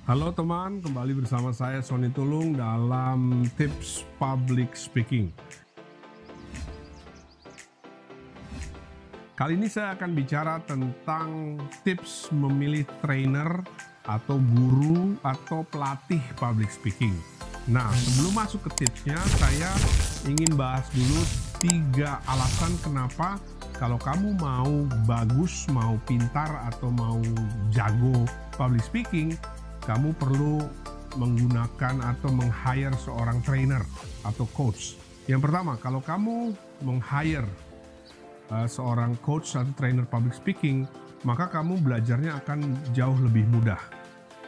Halo teman, kembali bersama saya Sony Tulung dalam tips public speaking. Kali ini saya akan bicara tentang tips memilih trainer atau guru atau pelatih public speaking. Nah, sebelum masuk ke tipsnya, saya ingin bahas dulu 3 alasan kenapa kalau kamu mau bagus, mau pintar, atau mau jago public speaking, kamu perlu menggunakan atau meng-hire seorang trainer atau coach. Yang pertama, kalau kamu meng-hire seorang coach atau trainer public speaking, maka kamu belajarnya akan jauh lebih mudah.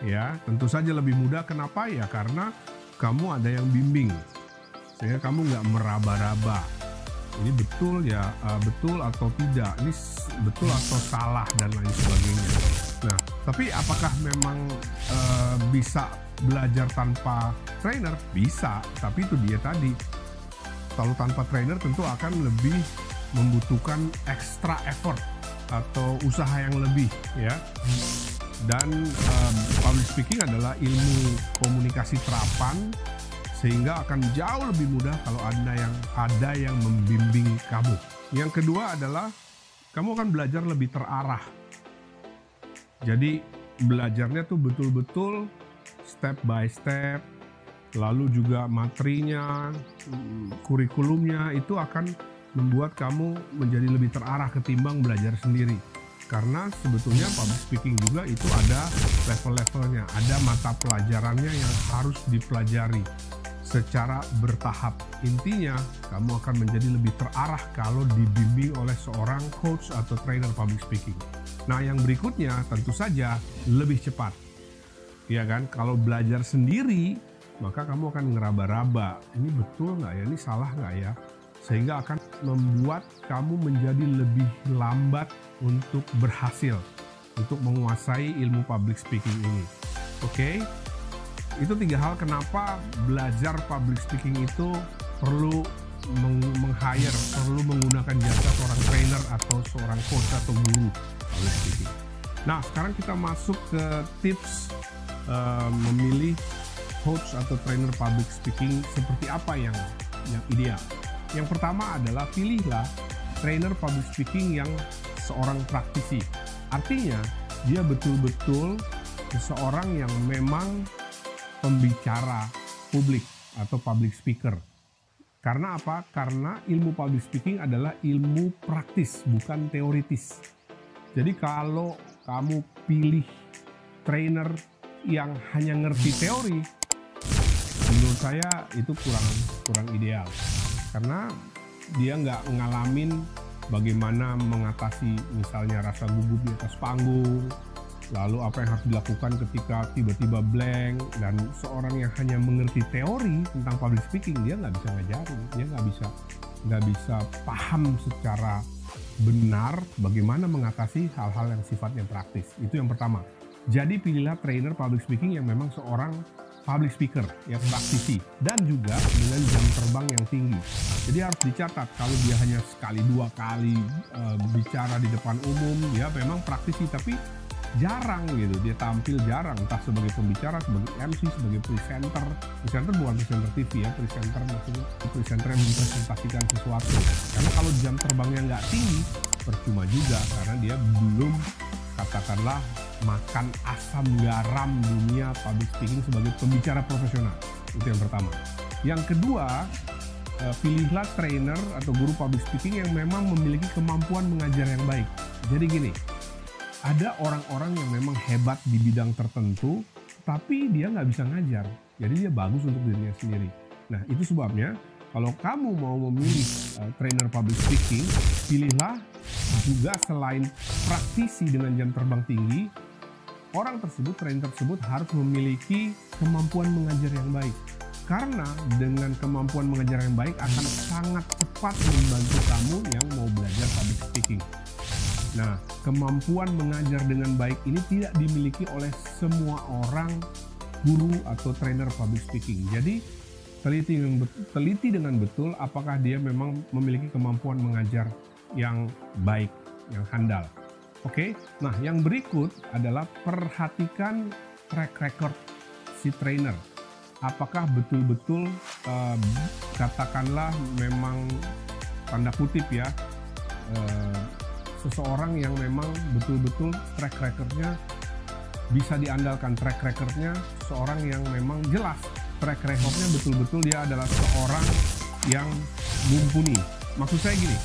Ya, tentu saja lebih mudah. Kenapa? Ya karena kamu ada yang bimbing, sehingga kamu nggak meraba-raba. Ini betul ya, betul atau tidak, ini betul atau salah, dan lain sebagainya. Nah, tapi apakah memang bisa belajar tanpa trainer? Bisa, tapi itu dia tadi. Kalau tanpa trainer tentu akan lebih membutuhkan extra effort atau usaha yang lebih, ya. Dan public speaking adalah ilmu komunikasi terapan, sehingga akan jauh lebih mudah kalau ada yang membimbing kamu. Yang kedua adalah kamu akan belajar lebih terarah. Jadi belajarnya tuh betul-betul step by step, lalu juga materinya, kurikulumnya itu akan membuat kamu menjadi lebih terarah ketimbang belajar sendiri. Karena sebetulnya public speaking juga itu ada level-levelnya, ada mata pelajarannya yang harus dipelajari secara bertahap. Intinya, kamu akan menjadi lebih terarah kalau dibimbing oleh seorang coach atau trainer public speaking. Nah, yang berikutnya tentu saja lebih cepat. Ya kan? Kalau belajar sendiri, maka kamu akan ngeraba-raba. Ini betul nggak ya? Ini salah nggak ya? Sehingga akan membuat kamu menjadi lebih lambat untuk berhasil, untuk menguasai ilmu public speaking ini. Oke? Itu 3 hal kenapa belajar public speaking itu perlu meng-hire, perlu menggunakan jasa seorang trainer atau seorang coach atau guru public speaking. Nah, sekarang kita masuk ke tips memilih coach atau trainer public speaking seperti apa yang ideal. Yang pertama adalah pilihlah trainer public speaking yang seorang praktisi. Artinya, dia betul-betul seseorang yang memang pembicara publik atau public speaker. Karena apa? Karena ilmu public speaking adalah ilmu praktis, bukan teoritis. Jadi kalau kamu pilih trainer yang hanya ngerti teori, menurut saya itu kurang ideal. Karena dia nggak ngalamin bagaimana mengatasi misalnya rasa gugup di atas panggung, lalu apa yang harus dilakukan ketika tiba-tiba blank, dan seorang yang hanya mengerti teori tentang public speaking, dia nggak bisa ngajarin, dia nggak bisa paham secara benar bagaimana mengatasi hal-hal yang sifatnya praktis. Itu yang pertama. Jadi pilihlah trainer public speaking yang memang seorang public speaker yang praktisi dan juga dengan jam terbang yang tinggi. Jadi harus dicatat, kalau dia hanya sekali 2 kali bicara di depan umum, ya memang praktisi, tapi jarang gitu, dia tampil jarang, entah sebagai pembicara, sebagai MC, sebagai presenter. Presenter bukan presenter TV ya, presenter maksudnya presenter yang mempresentasikan sesuatu. Karena kalau jam terbangnya nggak tinggi, percuma juga, karena dia belum, katakanlah, makan asam garam dunia public speaking sebagai pembicara profesional. Itu yang pertama. Yang kedua, pilihlah trainer atau guru public speaking yang memang memiliki kemampuan mengajar yang baik. Jadi gini, ada orang-orang yang memang hebat di bidang tertentu, tapi dia nggak bisa ngajar. Jadi dia bagus untuk dirinya sendiri. Nah, itu sebabnya kalau kamu mau memilih trainer public speaking, pilihlah juga selain praktisi dengan jam terbang tinggi, orang tersebut, trainer tersebut harus memiliki kemampuan mengajar yang baik. Karena dengan kemampuan mengajar yang baik akan sangat cepat membantu kamu yang mau belajar public speaking. Nah, kemampuan mengajar dengan baik ini tidak dimiliki oleh semua orang guru atau trainer public speaking. Jadi, teliti dengan betul apakah dia memang memiliki kemampuan mengajar yang baik, yang handal. Oke, nah yang berikut adalah perhatikan track record si trainer. Apakah betul-betul katakanlah memang tanda kutip ya, seseorang yang memang betul-betul track recordnya bisa diandalkan, track recordnya seorang yang memang jelas, track recordnya betul-betul dia adalah seorang yang mumpuni. Maksud saya gini,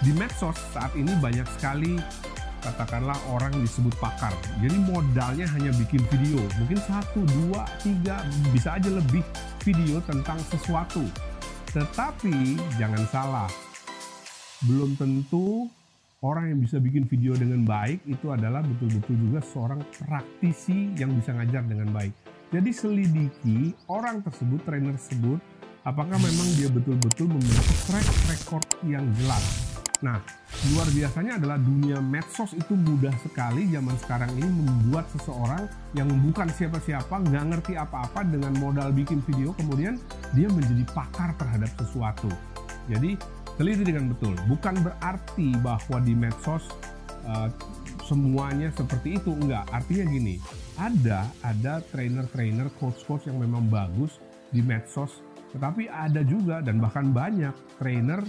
di medsos saat ini banyak sekali katakanlah orang disebut pakar. Jadi modalnya hanya bikin video, mungkin 1, 2, 3, bisa aja lebih video tentang sesuatu. Tetapi jangan salah, belum tentu orang yang bisa bikin video dengan baik itu adalah betul-betul juga seorang praktisi yang bisa ngajar dengan baik. Jadi selidiki orang tersebut, trainer tersebut, apakah memang dia betul-betul memiliki track record yang jelas. Nah, luar biasanya adalah dunia medsos itu mudah sekali zaman sekarang ini membuat seseorang yang bukan siapa-siapa, nggak ngerti apa-apa dengan modal bikin video, kemudian dia menjadi pakar terhadap sesuatu. Jadi, teliti dengan betul. Bukan berarti bahwa di medsos semuanya seperti itu, enggak. Artinya gini, ada trainer-trainer, coach-coach yang memang bagus di medsos, tetapi ada juga dan bahkan banyak trainer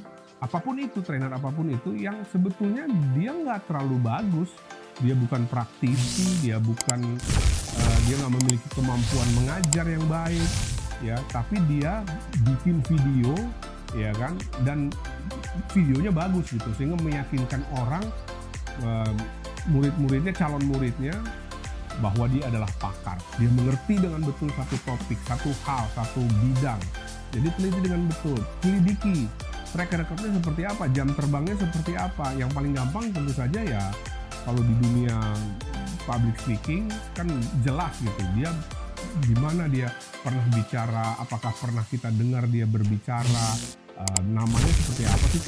apapun itu yang sebetulnya dia nggak terlalu bagus, dia bukan praktisi, dia nggak memiliki kemampuan mengajar yang baik, ya, tapi dia bikin video, ya kan, dan videonya bagus gitu sehingga meyakinkan orang, murid-muridnya, calon muridnya bahwa dia adalah pakar, dia mengerti dengan betul satu topik, satu hal, satu bidang. Jadi teliti dengan betul, selidiki track recordnya seperti apa, jam terbangnya seperti apa. Yang paling gampang tentu saja ya kalau di dunia public speaking kan jelas gitu, dia gimana dia pernah bicara, apakah pernah kita dengar dia berbicara, namanya seperti apa sih.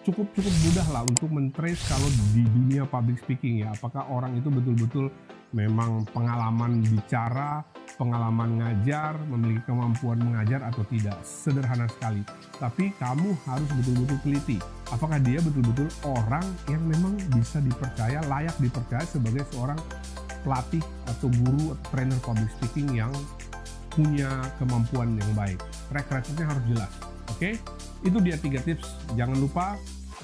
Cukup mudah lah untuk men-trace kalau di dunia public speaking ya, apakah orang itu betul-betul memang pengalaman bicara, pengalaman ngajar, memiliki kemampuan mengajar atau tidak. Sederhana sekali. Tapi kamu harus betul-betul teliti. Apakah dia betul-betul orang yang memang bisa dipercaya, layak dipercaya sebagai seorang pelatih atau guru atau trainer public speaking yang punya kemampuan yang baik. Track recordnya harus jelas. Oke? Itu dia 3 tips. Jangan lupa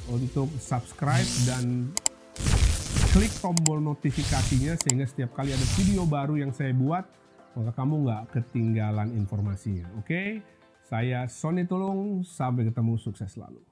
untuk subscribe dan klik tombol notifikasinya sehingga setiap kali ada video baru yang saya buat, maka kamu nggak ketinggalan informasinya. Oke? Saya Sony Tulung, sampai ketemu, sukses selalu.